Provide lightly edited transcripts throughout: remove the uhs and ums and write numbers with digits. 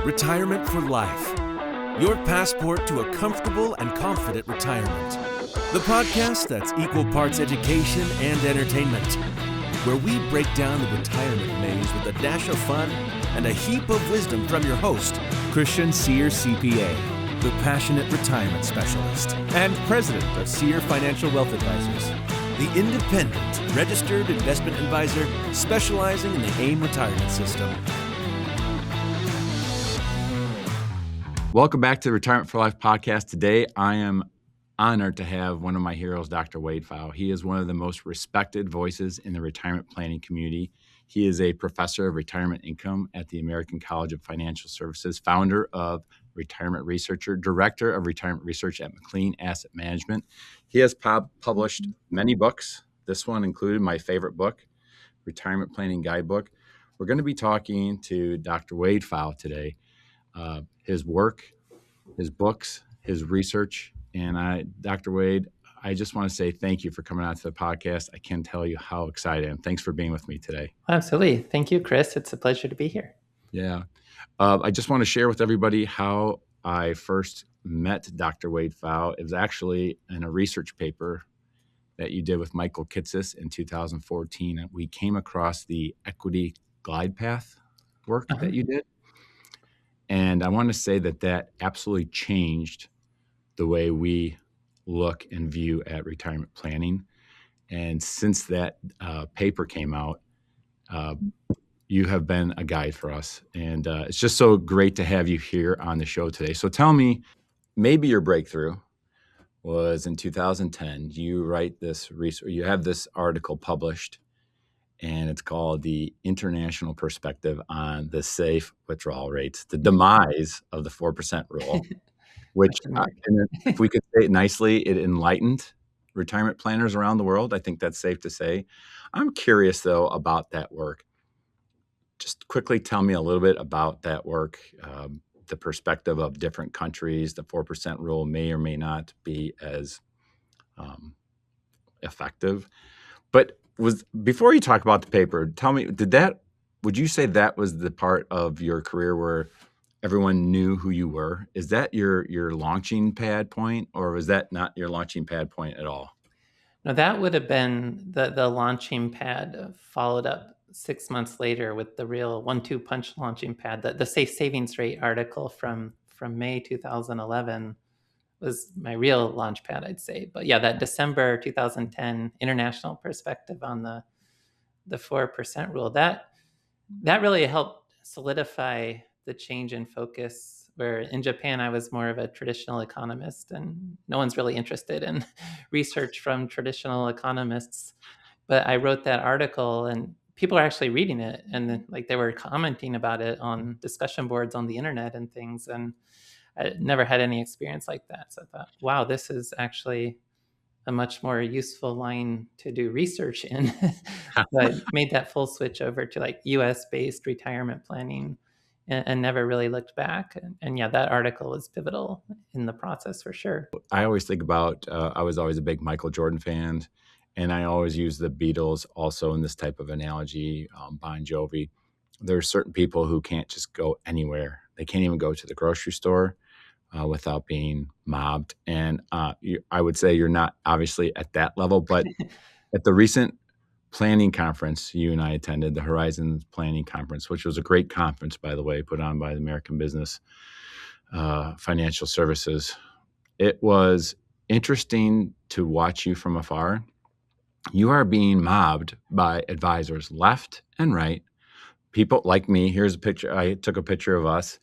Retirement for Life. Your passport to a comfortable and confident retirement. The podcast that's equal parts education and entertainment, where we break down the retirement maze with a dash of fun and a heap of wisdom from your host, Christian Sear CPA, the passionate retirement specialist and president of Sear Financial Wealth Advisors, the independent registered investment advisor specializing in the AIM Retirement System. Welcome back to the Retirement for Life podcast. Today, I am honored to have one of my heroes, Dr. Wade Pfau. He is one of the most respected voices in the retirement planning community. He is a professor of retirement income at the American College of Financial Services, founder of Retirement Researcher, director of retirement research at McLean Asset Management. He has published many books. This one included my favorite book, Retirement Planning Guidebook. We're going to be talking to Dr. Wade Pfau today. His work, his books, his research. And Dr. Wade, I just want to say thank you for coming out to the podcast. I can't tell you how excited I am. Thanks for being with me today. Absolutely. Thank you, Chris. It's a pleasure to be here. Yeah. I just want to share with everybody how I first met Dr. Wade Pfau. It was actually in a research paper that you did with Michael Kitsis in 2014. We came across the equity glide path work that you did. And I want to say that absolutely changed the way we look and view at retirement planning. And since that paper came out, you have been a guide for us. And it's just so great to have you here on the show today. So tell me, maybe your breakthrough was in 2010. You write this research, you have this article published, and it's called The International Perspective on the Safe Withdrawal Rates, the demise of the 4% rule, which, if we could say it nicely, it enlightened retirement planners around the world. I think that's safe to say. I'm curious, though, about that work. Just quickly tell me a little bit about that work, the perspective of different countries. The 4% rule may or may not be as effective. But before you talk about the paper, tell me, would you say that was the part of your career where everyone knew who you were? Is that your launching pad point, or was that not your launching pad point at all? No, that would have been the launching pad, followed up 6 months later with the real 1-2 punch launching pad. The Safe Savings Rate article from May 2011 was my real launch pad, I'd say. But yeah, that December 2010 international perspective on the 4% rule, that really helped solidify the change in focus, where in Japan, I was more of a traditional economist, and no one's really interested in research from traditional economists. But I wrote that article, and people are actually reading it, and they were commenting about it on discussion boards on the internet and things. And I never had any experience like that. So I thought, wow, this is actually a much more useful line to do research in. So I made that full switch over to US-based retirement planning and never really looked back. And yeah, that article was pivotal in the process for sure. I always think about, I was always a big Michael Jordan fan, and I always use the Beatles also in this type of analogy, Bon Jovi. There are certain people who can't just go anywhere. They can't even go to the grocery store without being mobbed. And I would say you're not obviously at that level, but at the recent planning conference you and I attended, the Horizons Planning Conference, which was a great conference, by the way, put on by the American Business Financial Services. It was interesting to watch you from afar. You are being mobbed by advisors left and right. People like me. Here's a picture. I took a picture of us.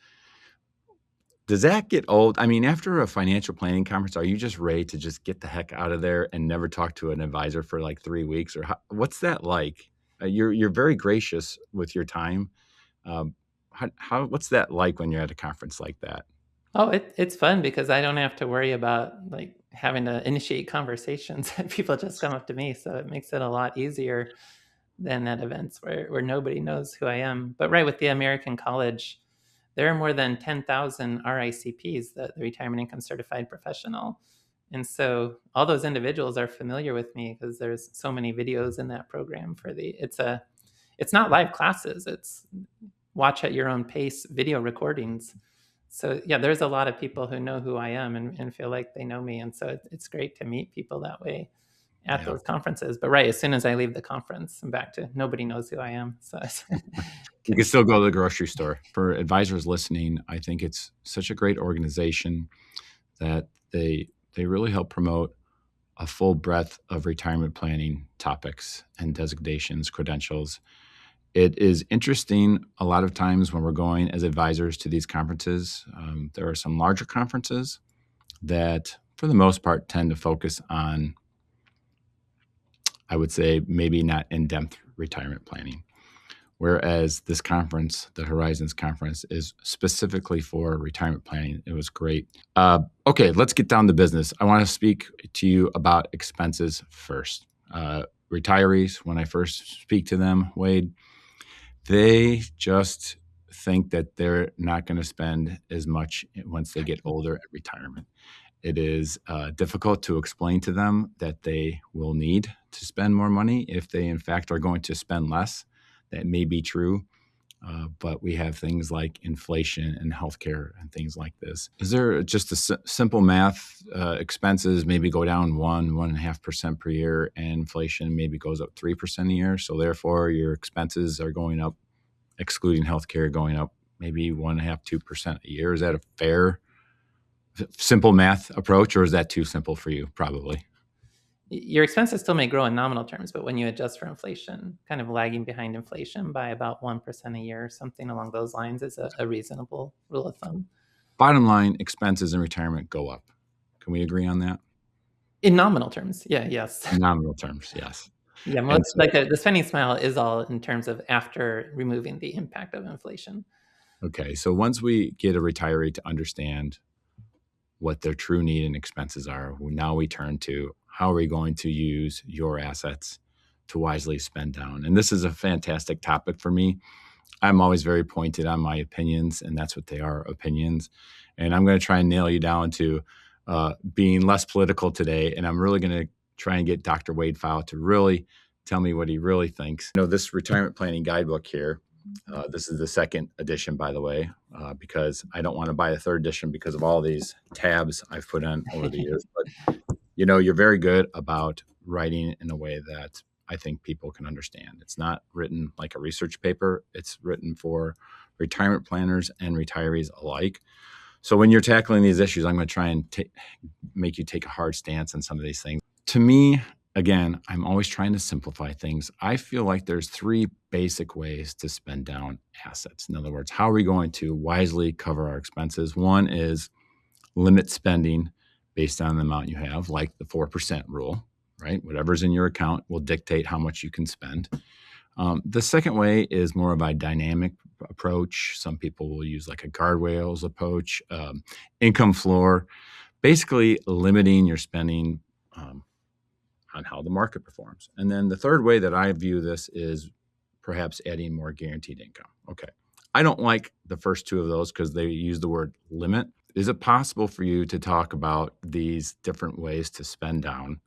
Does that get old? I mean, after a financial planning conference, are you just ready to just get the heck out of there and never talk to an advisor for 3 weeks? Or what's that like? You're very gracious with your time. What's that like when you're at a conference like that? Oh, it's fun because I don't have to worry about having to initiate conversations. People just come up to me, so it makes it a lot easier than at events where nobody knows who I am. But right, with the American College, there are more than 10,000 RICPs, the Retirement Income Certified Professional. And so all those individuals are familiar with me because there's so many videos in that program it's not live classes. It's watch at your own pace video recordings. So yeah, there's a lot of people who know who I am and feel like they know me. And so it's great to meet people that way at those conferences. But right, as soon as I leave the conference, I'm back to nobody knows who I am. So You can still go to the grocery store. For advisors listening, I think it's such a great organization that they really help promote a full breadth of retirement planning topics and designations, credentials. It is interesting a lot of times when we're going as advisors to these conferences. There are some larger conferences that, for the most part, tend to focus on, I would say, maybe not in-depth retirement planning. Whereas this conference, the Horizons Conference, is specifically for retirement planning. It was great. Okay, let's get down to business. I want to speak to you about expenses first. Retirees, when I first speak to them, Wade, they just think that they're not going to spend as much once they get older at retirement. It is difficult to explain to them that they will need to spend more money if they, in fact, are going to spend less. That may be true, but we have things like inflation and healthcare and things like this. Is there just a simple math? Expenses maybe go down 1.5% per year, and inflation maybe goes up 3% a year. So therefore, your expenses are going up, excluding healthcare, going up maybe 1.5%, 2% a year. Is that a fair, simple math approach, or is that too simple for you? Probably. Your expenses still may grow in nominal terms, but when you adjust for inflation, kind of lagging behind inflation by about 1% a year, something along those lines is a reasonable rule of thumb. Bottom line, expenses in retirement go up. Can we agree on that? In nominal terms, yes. In nominal terms, yes. Yeah, most, like the spending smile is all in terms of after removing the impact of inflation. Okay, so once we get a retiree to understand what their true need and expenses are, now we turn to how are we going to use your assets to wisely spend down. And this is a fantastic topic for me. I'm always very pointed on my opinions, and that's what they are, opinions. And I'm going to try and nail you down to being less political today. And I'm really going to try and get Dr. Wade Pfau to really tell me what he really thinks. You know, this retirement planning guidebook here, this is the second edition, by the way, because I don't want to buy a third edition because of all these tabs I've put on over the years. But, you know, you're very good about writing in a way that I think people can understand. It's not written like a research paper. It's written for retirement planners and retirees alike. So when you're tackling these issues, I'm going to try and make you take a hard stance on some of these things. To me, again, I'm always trying to simplify things. I feel like there's three basic ways to spend down assets. In other words, how are we going to wisely cover our expenses? One is limit spending based on the amount you have, like the 4% rule, right? Whatever's in your account will dictate how much you can spend. The second way is more of a dynamic approach. Some people will use like a guardrails approach, income floor, basically limiting your spending on how the market performs. And then the third way that I view this is perhaps adding more guaranteed income. Okay. I don't like the first two of those because they use the word limit. Is it possible for you to talk about these different ways to spend down?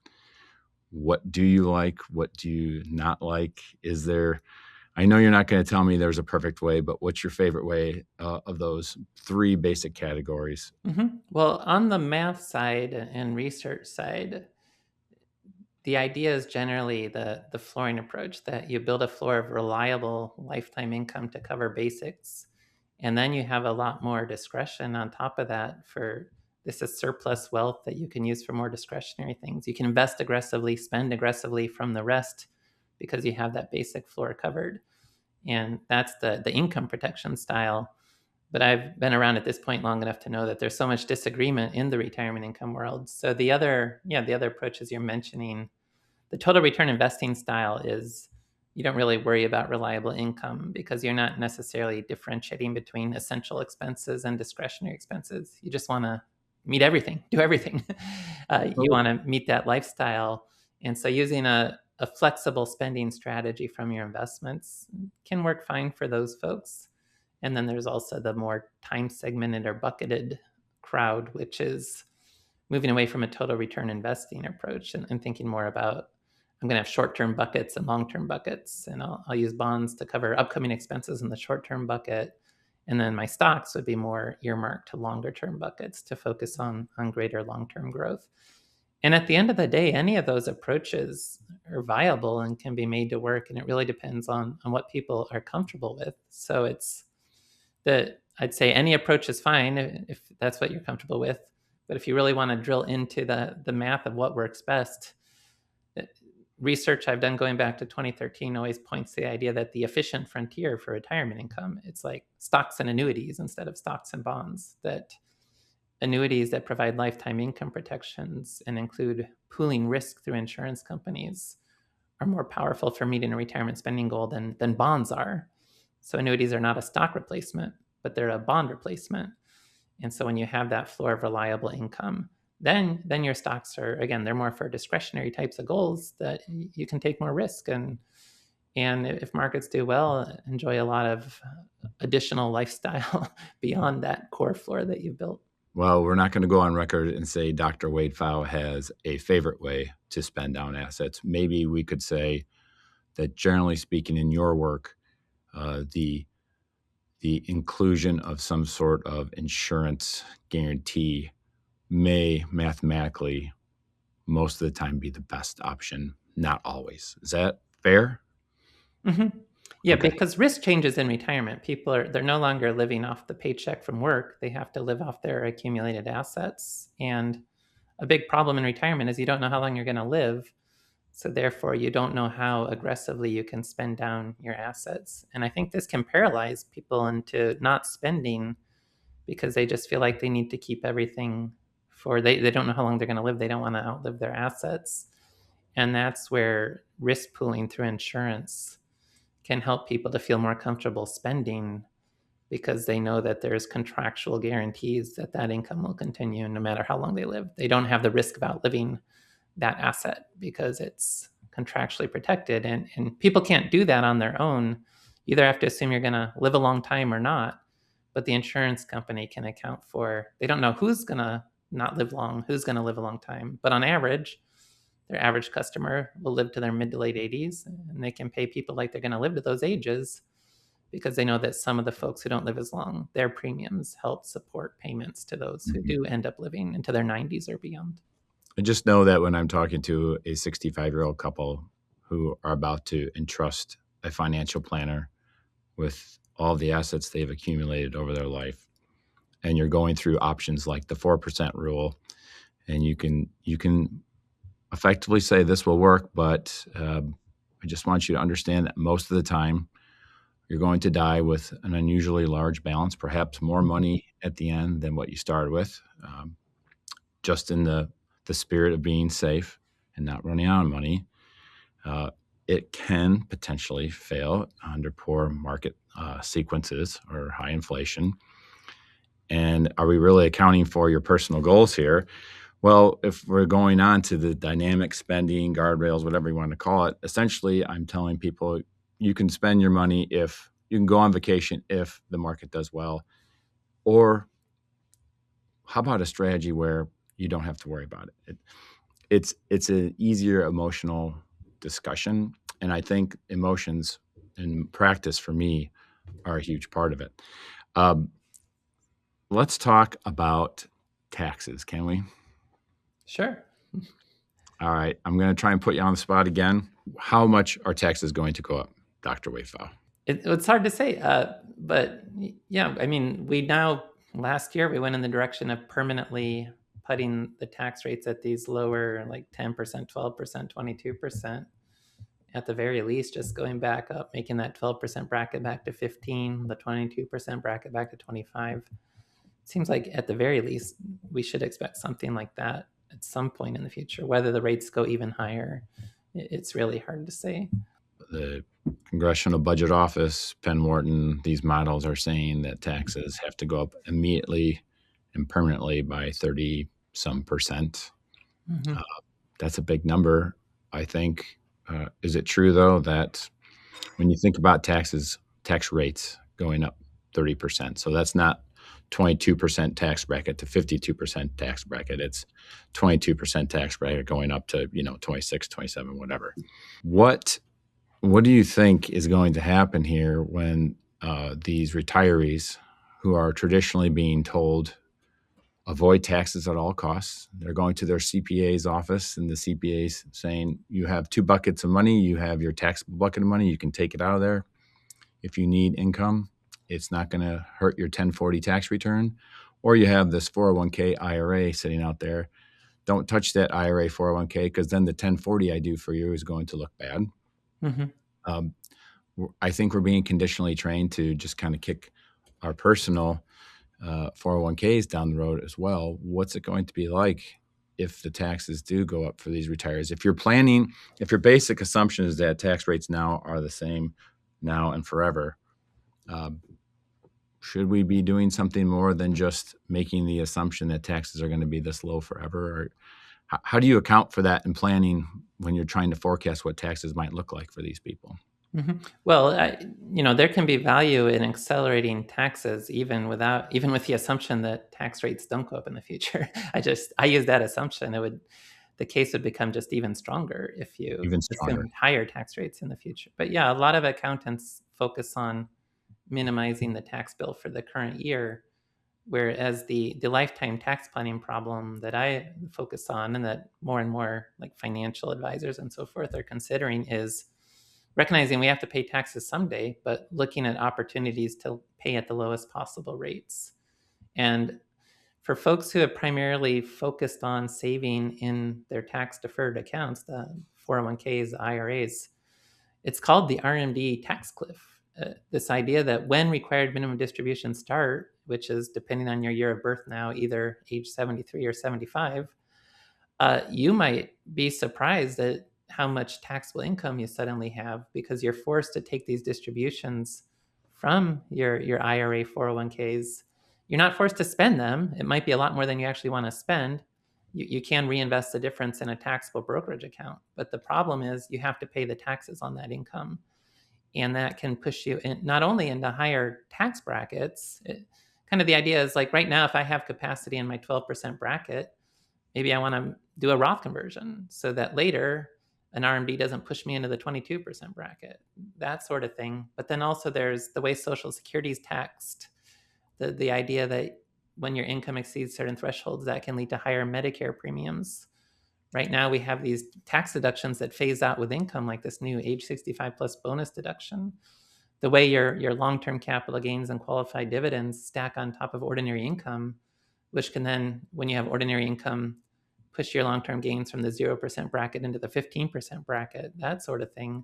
What do you like? What do you not like? Is there, I know you're not going to tell me there's a perfect way, but what's your favorite way of those three basic categories? Mm-hmm. Well, on the math side and research side, the idea is generally the flooring approach, that you build a floor of reliable lifetime income to cover basics. And then you have a lot more discretion on top of that for this is surplus wealth that you can use for more discretionary things. You can invest aggressively, spend aggressively from the rest because you have that basic floor covered. And that's the income protection style. But I've been around at this point long enough to know that there's so much disagreement in the retirement income world. So the other approaches you're mentioning, the total return investing style is you don't really worry about reliable income because you're not necessarily differentiating between essential expenses and discretionary expenses. You just want to meet everything, do everything. You want to meet that lifestyle. And so using a flexible spending strategy from your investments can work fine for those folks. And then there's also the more time segmented or bucketed crowd, which is moving away from a total return investing approach and thinking more about I'm going to have short-term buckets and long-term buckets, and I'll use bonds to cover upcoming expenses in the short-term bucket. And then my stocks would be more earmarked to longer-term buckets to focus on greater long-term growth. And at the end of the day, any of those approaches are viable and can be made to work. And it really depends on what people are comfortable with. So I'd say any approach is fine if that's what you're comfortable with. But if you really want to drill into the math of what works best, research I've done going back to 2013 always points to the idea that the efficient frontier for retirement income, it's like stocks and annuities instead of stocks and bonds. That annuities that provide lifetime income protections and include pooling risk through insurance companies are more powerful for meeting a retirement spending goal than bonds are. So annuities are not a stock replacement, but they're a bond replacement. And so when you have that floor of reliable income, then your stocks are, again, they're more for discretionary types of goals that you can take more risk. And if markets do well, enjoy a lot of additional lifestyle beyond that core floor that you've built. Well, we're not going to go on record and say Dr. Wade Pfau has a favorite way to spend down assets. Maybe we could say that generally speaking in your work, the inclusion of some sort of insurance guarantee may mathematically most of the time be the best option, not always. Is that fair? Mm-hmm. Yeah, Okay. because risk changes in retirement. They're no longer living off the paycheck from work. They have to live off their accumulated assets. And a big problem in retirement is you don't know how long you're going to live. So therefore, you don't know how aggressively you can spend down your assets. And I think this can paralyze people into not spending because they just feel like they need to keep everything they don't know how long they're going to live. They don't want to outlive their assets. And that's where risk pooling through insurance can help people to feel more comfortable spending because they know that there's contractual guarantees that income will continue no matter how long they live. They don't have the risk of outliving that asset because it's contractually protected. And people can't do that on their own. You either have to assume you're going to live a long time or not, but the insurance company can account for, they don't know who's going to not live long, who's going to live a long time. But on average, their average customer will live to their mid to late 80s, and they can pay people like they're going to live to those ages because they know that some of the folks who don't live as long, their premiums help support payments to those who do end up living into their 90s or beyond. I just know that when I'm talking to a 65-year-old couple who are about to entrust a financial planner with all the assets they've accumulated over their life, and you're going through options like the 4% rule, and you can effectively say this will work, but I just want you to understand that most of the time you're going to die with an unusually large balance, perhaps more money at the end than what you started with, just in the spirit of being safe and not running out of money. It can potentially fail under poor market sequences or high inflation. And are we really accounting for your personal goals here? Well, if we're going on to the dynamic spending, guardrails, whatever you want to call it, essentially I'm telling people you can spend your money if you can go on vacation if the market does well. Or how about a strategy where you don't have to worry about it? It's an easier emotional discussion. And I think emotions in practice for me are a huge part of it. Let's talk about taxes, can we? Sure. All right. I'm going to try and put you on the spot again. How much are taxes going to go up, Dr. Wade Pfau? It's hard to say, but yeah, I mean, last year we went in the direction of permanently putting the tax rates at these lower, like 10%, 12%, 22%. At the very least, just going back up, making that 12% bracket back to 15, the 22% bracket back to 25. It seems like at the very least, we should expect something like that at some point in the future. Whether the rates go even higher, it's really hard to say. The Congressional Budget Office, Penn Wharton, these models are saying that taxes have to go up immediately and permanently by 30-some%. Mm-hmm. That's a big number, I think. Is it true, though, that when you think about tax rates going up 30%, so that's not 22% tax bracket to 52% tax bracket. It's 22% tax bracket going up to, 26, 27, whatever. What do you think is going to happen here when these retirees who are traditionally being told avoid taxes at all costs, they're going to their CPA's office and the CPA's saying, you have two buckets of money, you have your taxable bucket of money, you can take it out of there. If you need income, it's not going to hurt your 1040 tax return. Or you have this 401k IRA sitting out there. Don't touch that IRA 401k because then the 1040 I do for you is going to look bad. Mm-hmm. I think we're being conditionally trained to just kind of kick our personal 401ks down the road as well. What's it going to be like if the taxes do go up for these retirees? If your basic assumption is that tax rates now are the same now and forever, should we be doing something more than just making the assumption that taxes are going to be this low forever? Or how do you account for that in planning when you're trying to forecast what taxes might look like for these people? Mm-hmm. Well, there can be value in accelerating taxes even with the assumption that tax rates don't go up in the future. I use that assumption. The case would become just even stronger if you assume higher tax rates in the future. But yeah, a lot of accountants focus on minimizing the tax bill for the current year, whereas the lifetime tax planning problem that I focus on and that more and more like financial advisors and so forth are considering is recognizing we have to pay taxes someday, but looking at opportunities to pay at the lowest possible rates. And for folks who have primarily focused on saving in their tax deferred accounts, the 401ks, IRAs, it's called the RMD tax cliff. This idea that when required minimum distributions start, which is depending on your year of birth now, either age 73 or 75, you might be surprised at how much taxable income you suddenly have because you're forced to take these distributions from your IRA 401ks. You're not forced to spend them. It might be a lot more than you actually want to spend. You can reinvest the difference in a taxable brokerage account. But the problem is you have to pay the taxes on that income. And that can push you not only into higher tax brackets. Kind of the idea is like right now, if I have capacity in my 12% bracket, maybe I want to do a Roth conversion so that later an RMD doesn't push me into the 22% bracket, that sort of thing. But then also there's the way Social Security is taxed, the idea that when your income exceeds certain thresholds, that can lead to higher Medicare premiums. Right now, we have these tax deductions that phase out with income, like this new age 65 plus bonus deduction. The way your long-term capital gains and qualified dividends stack on top of ordinary income, which can then, when you have ordinary income, push your long-term gains from the 0% bracket into the 15% bracket, that sort of thing.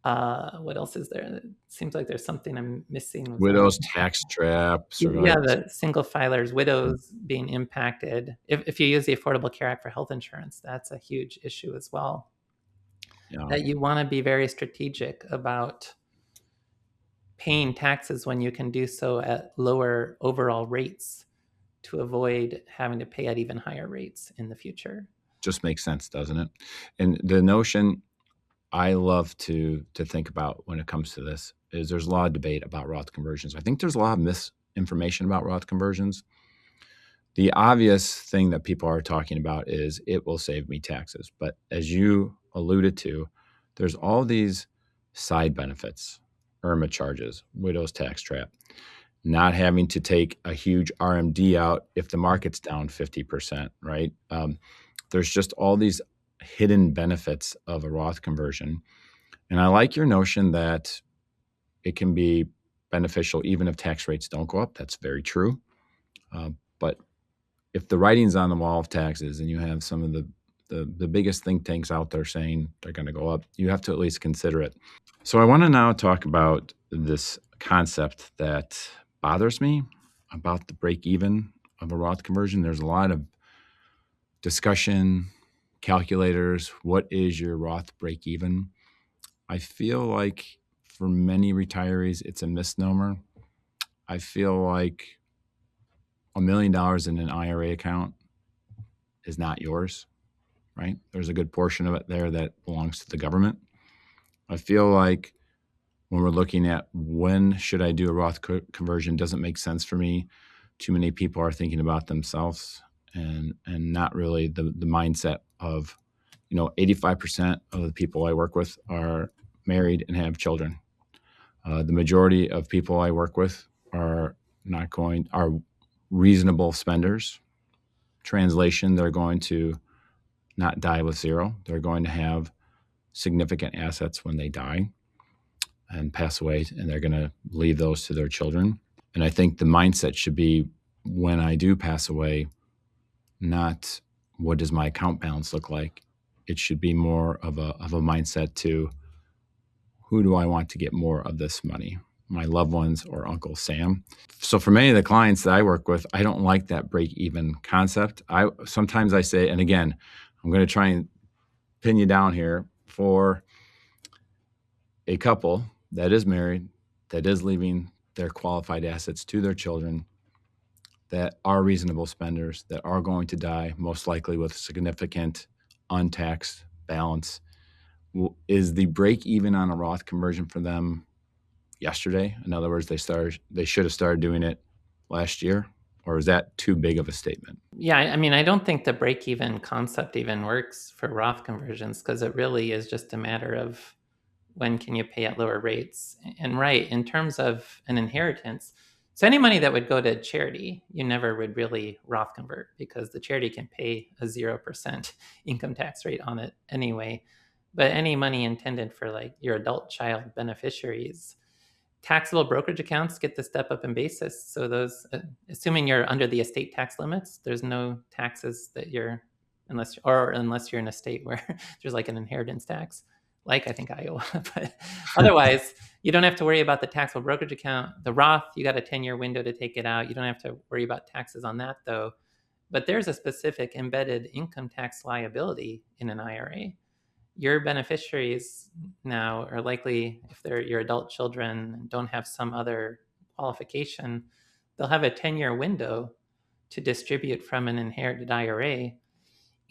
What else is there? It seems like there's something I'm missing. Widows tax trap. Yeah, the single filers, widows being impacted. If you use the Affordable Care Act for health insurance, that's a huge issue as well. Yeah. That you want to be very strategic about paying taxes when you can do so at lower overall rates to avoid having to pay at even higher rates in the future. Just makes sense, doesn't it? And the notion I love to think about when it comes to this is there's a lot of debate about Roth conversions. I think there's a lot of misinformation about Roth conversions. The obvious thing that people are talking about is it will save me taxes. But as you alluded to, there's all these side benefits, IRMA charges, widow's tax trap, not having to take a huge RMD out if the market's down 50%, right? There's just all these hidden benefits of a Roth conversion. And I like your notion that it can be beneficial even if tax rates don't go up. That's very true. But if the writing's on the wall of taxes and you have some of the biggest think tanks out there saying they're going to go up, you have to at least consider it. So I want to now talk about this concept that bothers me about the break even of a Roth conversion. There's a lot of discussion, calculators, what is your Roth break even? I feel like for many retirees, it's a misnomer. I feel like $1 million in an IRA account is not yours, right? There's a good portion of it there that belongs to the government. I feel like when we're looking at when should I do a Roth conversion, doesn't make sense for me too many people are thinking about themselves and not really the mindset of, 85% of the people I work with are married and have children. The majority of people I work with are reasonable spenders. Translation, they're going to not die with zero. They're going to have significant assets when they die and pass away, and they're going to leave those to their children. And I think the mindset should be, when I do pass away, not what does my account balance look like. It should be more of a mindset to, who do I want to get more of this money? My loved ones or Uncle Sam? So for many of the clients that I work with, I don't like that break-even concept. Sometimes I say, and again, I'm going to try and pin you down here, for a couple that is married, that is leaving their qualified assets to their children, that are reasonable spenders, that are going to die most likely with significant untaxed balance. Is the break even on a Roth conversion for them yesterday? In other words, they should have started doing it last year, or is that too big of a statement? Yeah, I mean, I don't think the break-even concept even works for Roth conversions, because it really is just a matter of when can you pay at lower rates. And right, in terms of an inheritance, so any money that would go to charity, you never would really Roth convert, because the charity can pay a 0% income tax rate on it anyway. But any money intended for like your adult child beneficiaries, taxable brokerage accounts get the step up in basis. So those, assuming you're under the estate tax limits, there's no taxes that unless you're in a state where there's like an inheritance tax, like I think Iowa. But otherwise, you don't have to worry about the taxable brokerage account. The Roth, you got a 10-year window to take it out. You don't have to worry about taxes on that though. But there's a specific embedded income tax liability in an IRA. Your beneficiaries now are likely, if they're your adult children and don't have some other qualification, they'll have a 10-year window to distribute from an inherited IRA.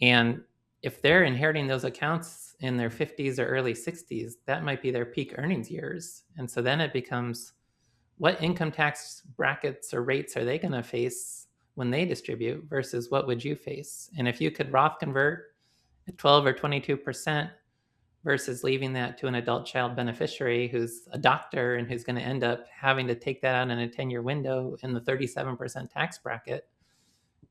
And if they're inheriting those accounts in their 50s or early 60s, that might be their peak earnings years. And so then it becomes, what income tax brackets or rates are they going to face when they distribute versus what would you face? And if you could Roth convert at 12 or 22% versus leaving that to an adult child beneficiary who's a doctor and who's going to end up having to take that out in a 10-year window in the 37% tax bracket,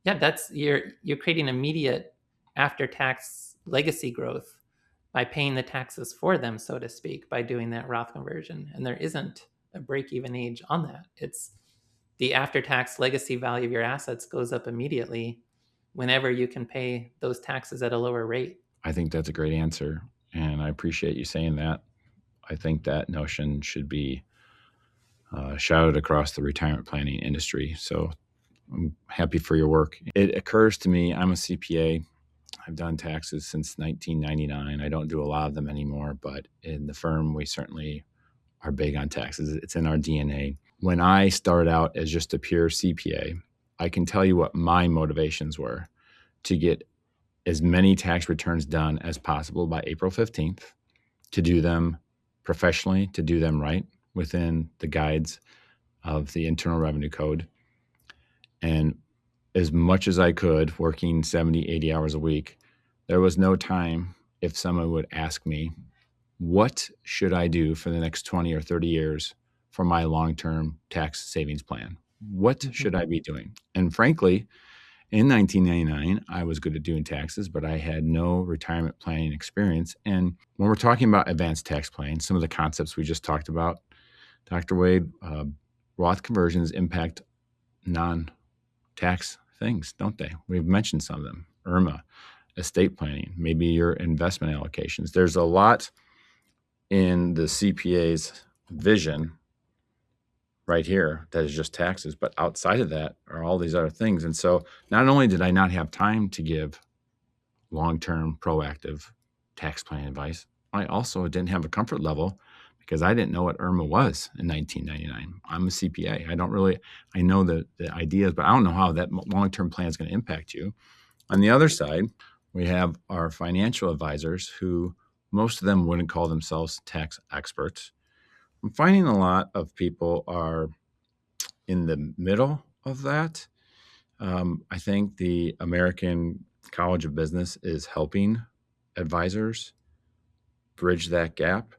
yeah, that's you're creating immediate after-tax legacy growth by paying the taxes for them, so to speak, by doing that Roth conversion. And there isn't a break-even age on that. It's the after-tax legacy value of your assets goes up immediately whenever you can pay those taxes at a lower rate. I think that's a great answer, and I appreciate you saying that. I think that notion should be shouted across the retirement planning industry. So I'm happy for your work. It occurs to me, I'm a CPA. I've done taxes since 1999. I don't do a lot of them anymore, but in the firm, we certainly are big on taxes. It's in our DNA. When I started out as just a pure CPA, I can tell you what my motivations were: to get as many tax returns done as possible by April 15th, to do them professionally, to do them right within the guides of the Internal Revenue Code. And as much as I could, working 70, 80 hours a week, there was no time if someone would ask me, what should I do for the next 20 or 30 years for my long-term tax savings plan? What should I be doing? And frankly, in 1999, I was good at doing taxes, but I had no retirement planning experience. And when we're talking about advanced tax planning, some of the concepts we just talked about, Dr. Wade, Roth conversions impact non-tax things, don't they? We've mentioned some of them: IRMA, estate planning, maybe your investment allocations. There's a lot in the CPA's vision right here that is just taxes, but outside of that are all these other things. And so not only did I not have time to give long-term proactive tax planning advice, I also didn't have a comfort level because I didn't know what IRMA was in 1999. I'm a CPA. I know the ideas, but I don't know how that long-term plan is going to impact you. On the other side, we have our financial advisors, who most of them wouldn't call themselves tax experts. I'm finding a lot of people are in the middle of that. I think the American College of Business is helping advisors bridge that gap.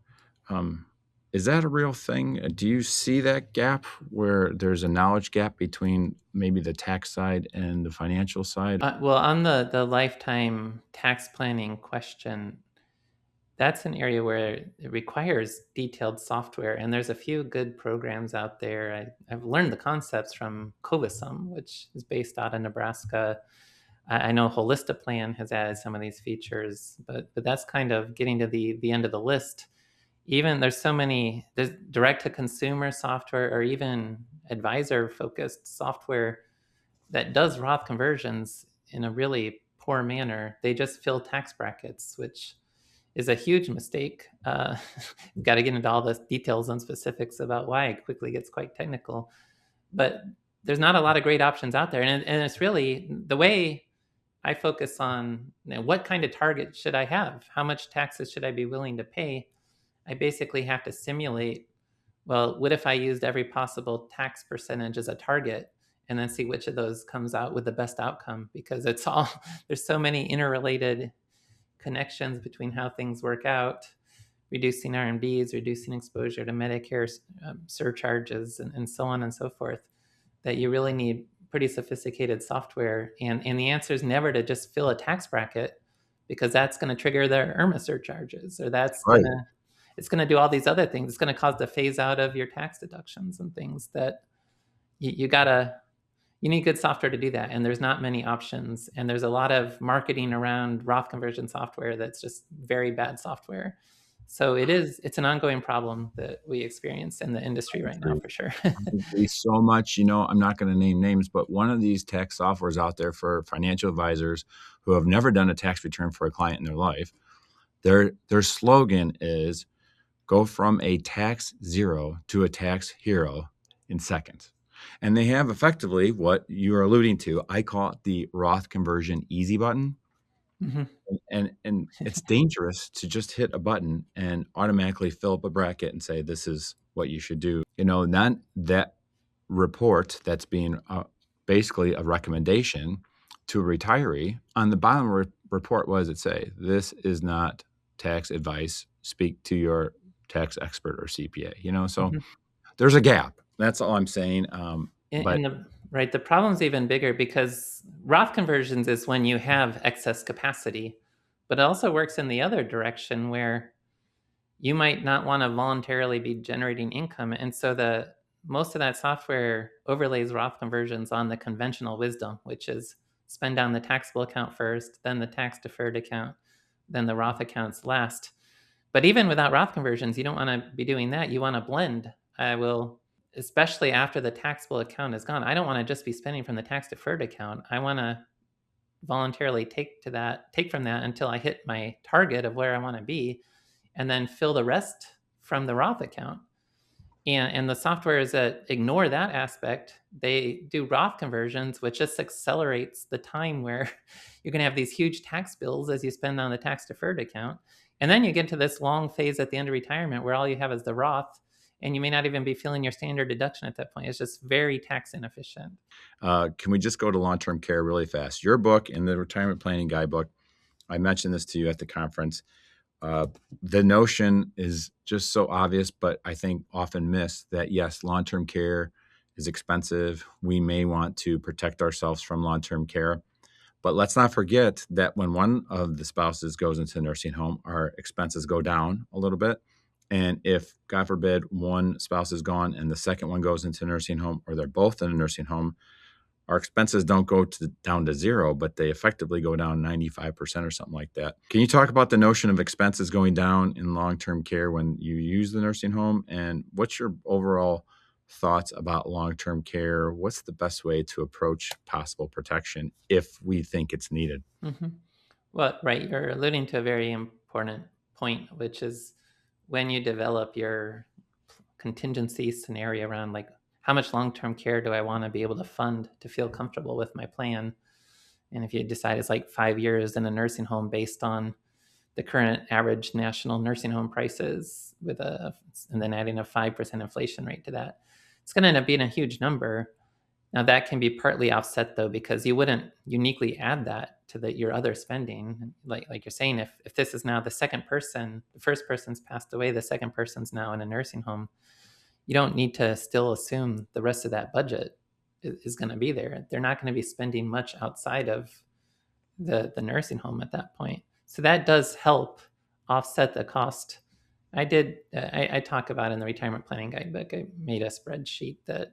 Um, is that a real thing? Do you see that gap where there's a knowledge gap between maybe the tax side and the financial side? Well, on the lifetime tax planning question, that's an area where it requires detailed software, and there's a few good programs out there. I've learned the concepts from Covisum, which is based out of Nebraska. I know Holistaplan has added some of these features, but that's kind of getting to the end of the list. Even there's direct to consumer software or even advisor focused software that does Roth conversions in a really poor manner. They just fill tax brackets, which is a huge mistake. Got to get into all the details and specifics about why. It quickly gets quite technical, but there's not a lot of great options out there. And it's really the way I focus on, what kind of target should I have? How much taxes should I be willing to pay? I basically have to simulate, well, what if I used every possible tax percentage as a target and then see which of those comes out with the best outcome? Because there's so many interrelated connections between how things work out, reducing RMDs, reducing exposure to Medicare surcharges, and so on and so forth, that you really need pretty sophisticated software. And the answer is never to just fill a tax bracket, because that's going to trigger their IRMA surcharges, or Right. it's going to do all these other things. It's going to cause the phase out of your tax deductions and things that you need good software to do that. And there's not many options. And there's a lot of marketing around Roth conversion software that's just very bad software. So it's an ongoing problem that we experience in the industry right now, for sure. I agree so much. I'm not going to name names, but one of these tax softwares out there for financial advisors who have never done a tax return for a client in their life, their slogan is go from a tax zero to a tax hero in seconds. And they have effectively what you're alluding to. I call it the Roth conversion easy button. Mm-hmm. And it's dangerous to just hit a button and automatically fill up a bracket and say, this is what you should do. Not that report that's being basically a recommendation to a retiree. On the bottom report, what does it say? This is not tax advice. Speak to your tax expert or CPA. So Mm-hmm. there's a gap. That's all I'm saying. The problem's even bigger, because Roth conversions is when you have excess capacity, but it also works in the other direction, where you might not want to voluntarily be generating income. And so most of that software overlays Roth conversions on the conventional wisdom, which is spend down the taxable account first, then the tax deferred account, then the Roth accounts last. But even without Roth conversions, you don't want to be doing that. You want to blend. Especially after the taxable account is gone, I don't want to just be spending from the tax deferred account. I want to voluntarily take from that until I hit my target of where I want to be, and then fill the rest from the Roth account. And the softwares that ignore that aspect, they do Roth conversions, which just accelerates the time where you're going to have these huge tax bills as you spend on the tax deferred account. And then you get to this long phase at the end of retirement where all you have is the Roth, and you may not even be filling your standard deduction at that point. It's just very tax inefficient. Can we just go to long-term care really fast? Your book in the Retirement Planning Guidebook, I mentioned this to you at the conference. The notion is just so obvious, but I think often missed, that yes, long-term care is expensive. We may want to protect ourselves from long-term care. But let's not forget that when one of the spouses goes into a nursing home, our expenses go down a little bit. And if, God forbid, one spouse is gone and the second one goes into a nursing home, or they're both in a nursing home, our expenses don't go down to zero, but they effectively go down 95% or something like that. Can you talk about the notion of expenses going down in long-term care when you use the nursing home? And what's your overall thoughts about long-term care? What's the best way to approach possible protection if we think it's needed? Mm-hmm. Well, right, you're alluding to a very important point, which is when you develop your contingency scenario around, like, how much long-term care do I want to be able to fund to feel comfortable with my plan? And if you decide it's like 5 years in a nursing home based on the current average national nursing home prices, and then adding a 5% inflation rate to that, it's going to end up being a huge number. Now that can be partly offset though, because you wouldn't uniquely add that to your other spending. Like you're saying, if this is now the second person, the first person's passed away, the second person's now in a nursing home, you don't need to still assume the rest of that budget is going to be there. They're not going to be spending much outside of the nursing home at that point. So that does help offset the cost. I talk about in the retirement planning guidebook, I made a spreadsheet that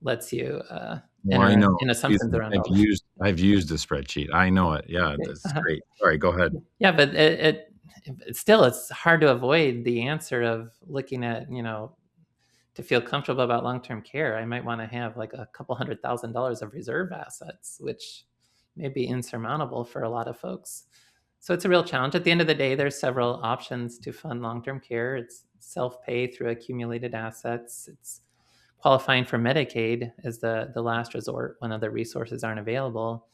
lets you Well, I enter know. in assumptions around all this. I've used the spreadsheet. I know it. Yeah, that's Uh-huh. great. Sorry, go ahead. Yeah, but it's hard to avoid the answer of looking at, to feel comfortable about long-term care, I might want to have like a couple $100,000 of reserve assets, which may be insurmountable for a lot of folks. So it's a real challenge. At the end of the day, there's several options to fund long-term care. It's self-pay through accumulated assets. It's qualifying for Medicaid as the last resort when other resources aren't available.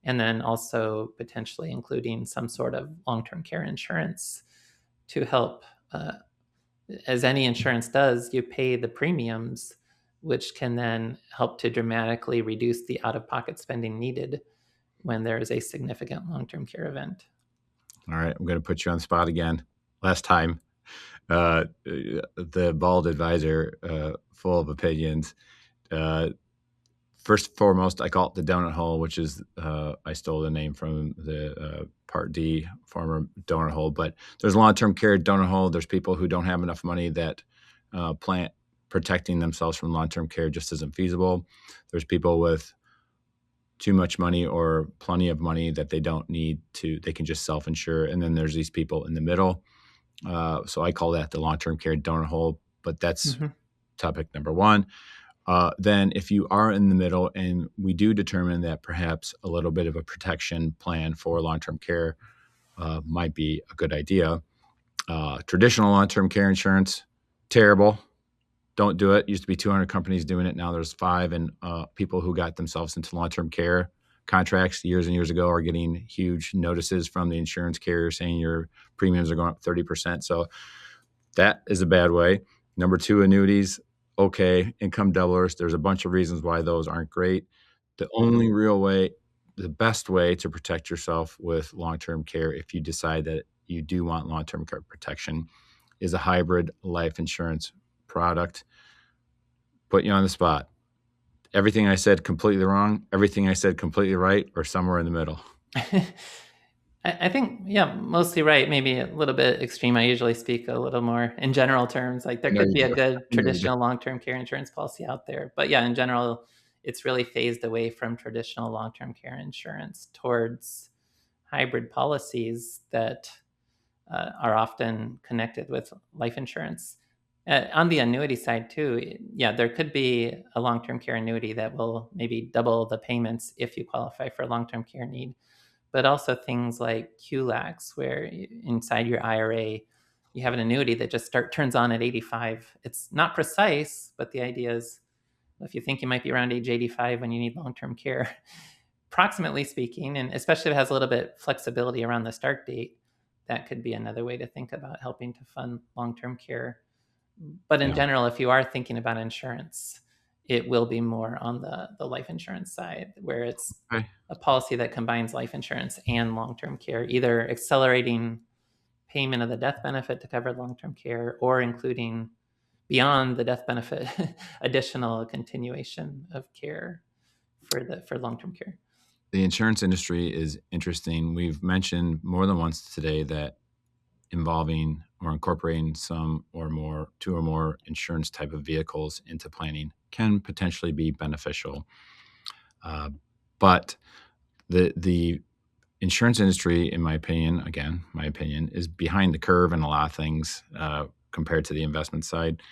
And then also potentially including some sort of long-term care insurance to help. As any insurance does, you pay the premiums, which can then help to dramatically reduce the out-of-pocket spending needed when there is a significant long-term care event. All right, I'm going to put you on the spot again. Last time, the bald advisor, full of opinions. First and foremost, I call it the donut hole, which is I stole the name from the Part D former donut hole. But there's long-term care donut hole. There's people who don't have enough money that protecting themselves from long-term care just isn't feasible. There's people with too much money or plenty of money that they don't need to, they can just self-insure. And then there's these people in the middle. So I call that the long-term care donut hole, but that's topic number one. Then if you are in the middle and we do determine that perhaps a little bit of a protection plan for long-term care might be a good idea. Traditional long-term care insurance, terrible. Don't do it. Used to be 200 companies doing it. Now there's 5, and people who got themselves into long-term care contracts years and years ago are getting huge notices from the insurance carrier saying your premiums are going up 30%. So that is a bad way. Number 2, annuities. Okay, income doublers. There's a bunch of reasons why those aren't great. The only real way, the best way to protect yourself with long-term care, if you decide that you do want long-term care protection, is a hybrid life insurance product. Put you on the spot. Everything I said completely wrong, everything I said completely right, or somewhere in the middle? I think, yeah, mostly right. Maybe a little bit extreme. I usually speak a little more in general terms. Like there could be a good traditional long-term care insurance policy out there. But yeah, in general, it's really phased away from traditional long-term care insurance towards hybrid policies that are often connected with life insurance. On the annuity side too, yeah, there could be a long-term care annuity that will maybe double the payments if you qualify for a long-term care need. But also things like QLACs, where inside your IRA, you have an annuity that just turns on at 85. It's not precise, but the idea is if you think you might be around age 85 when you need long-term care, approximately speaking, and especially if it has a little bit flexibility around the start date, that could be another way to think about helping to fund long-term care. But in general, if you are thinking about insurance, it will be more on the life insurance side, where it's a policy that combines life insurance and long-term care, either accelerating payment of the death benefit to cover long-term care or including beyond the death benefit additional continuation of care for long-term care. The insurance industry is interesting. We've mentioned more than once today that involving or incorporating two or more insurance type of vehicles into planning can potentially be beneficial. But the insurance industry, in my opinion, is behind the curve in a lot of things compared to the investment side.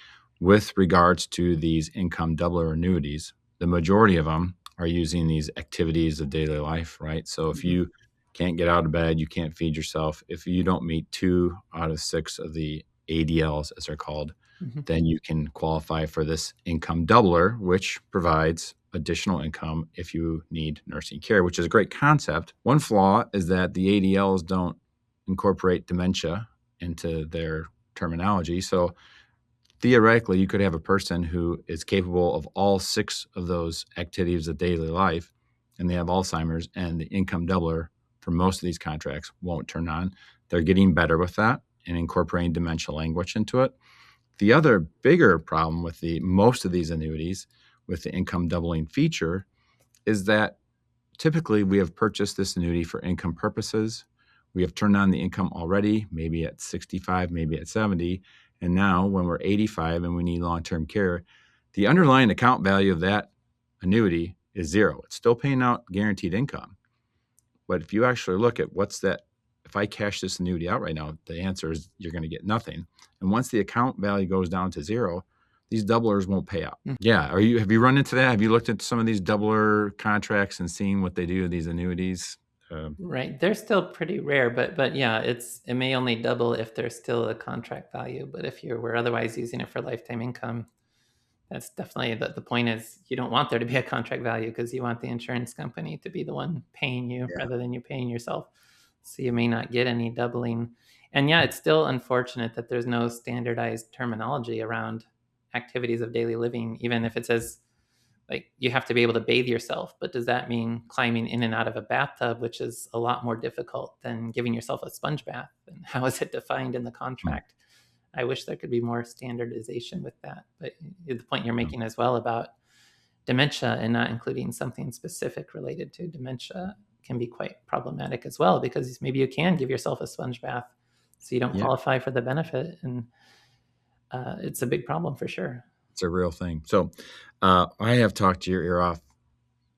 With regards to these income doubler annuities, the majority of them are using these activities of daily life, right? So if you can't get out of bed, you can't feed yourself, if you don't meet 2 out of 6 of the ADLs, as they're called, then you can qualify for this income doubler, which provides additional income if you need nursing care, which is a great concept. One flaw is that the ADLs don't incorporate dementia into their terminology. So theoretically, you could have a person who is capable of all 6 of those activities of daily life, and they have Alzheimer's, and the income doubler for most of these contracts won't turn on. They're getting better with that and incorporating dementia language into it. The other bigger problem with most of these annuities with the income doubling feature is that typically we have purchased this annuity for income purposes. We have turned on the income already, maybe at 65, maybe at 70. And now when we're 85 and we need long-term care, the underlying account value of that annuity is 0. It's still paying out guaranteed income. But if you actually look at if I cash this annuity out right now, the answer is you're going to get nothing. And once the account value goes down to 0, these doublers won't pay out. Yeah. Have you run into that? Have you looked at some of these doubler contracts and seen what they do to these annuities? Right. They're still pretty rare, but yeah, it may only double if there's still a contract value. But if you were otherwise using it for lifetime income, that's definitely the point is you don't want there to be a contract value because you want the insurance company to be the one paying you rather than you paying yourself. So you may not get any doubling. And yeah, it's still unfortunate that there's no standardized terminology around activities of daily living, even if it says like you have to be able to bathe yourself. But does that mean climbing in and out of a bathtub, which is a lot more difficult than giving yourself a sponge bath? And how is it defined in the contract? I wish there could be more standardization with that. But the point you're making as well about dementia and not including something specific related to dementia can be quite problematic as well, because maybe you can give yourself a sponge bath so you don't qualify for the benefit. And it's a big problem for sure. It's a real thing. So I have talked your ear off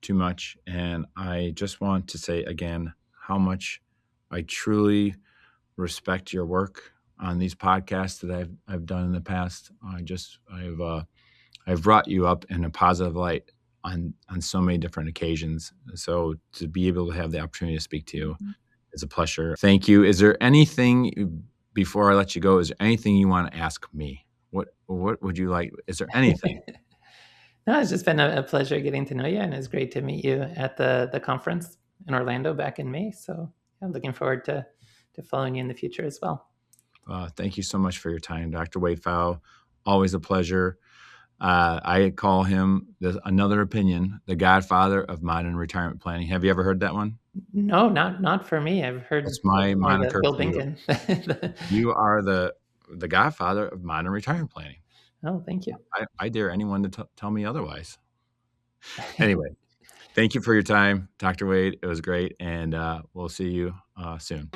too much. And I just want to say again, how much I truly respect your work on these podcasts that I've done in the past. I've brought you up in a positive light on so many different occasions. So to be able to have the opportunity to speak to you is a pleasure. Thank you. Is there anything, before I let you go, is there anything you want to ask me? What would you like? Is there anything? No, it's just been a pleasure getting to know you, and it's great to meet you at the conference in Orlando back in May. So I'm looking forward to following you in the future as well. Thank you so much for your time, Dr. Wade Pfau. Always a pleasure. I call him, another opinion, the godfather of modern retirement planning. Have you ever heard that one? No, not for me. I've heard it's my moniker. Bill Binken. You are the godfather of modern retirement planning. Oh, thank you. I dare anyone to tell me otherwise. Anyway, thank you for your time, Dr. Wade. It was great, and we'll see you soon.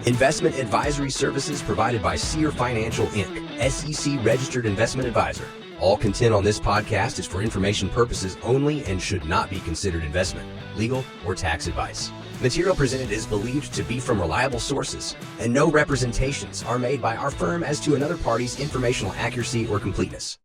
Investment advisory services provided by Seer Financial, Inc., SEC registered investment advisor. All content on this podcast is for information purposes only and should not be considered investment, legal, or tax advice. Material presented is believed to be from reliable sources, and no representations are made by our firm as to another party's informational accuracy or completeness.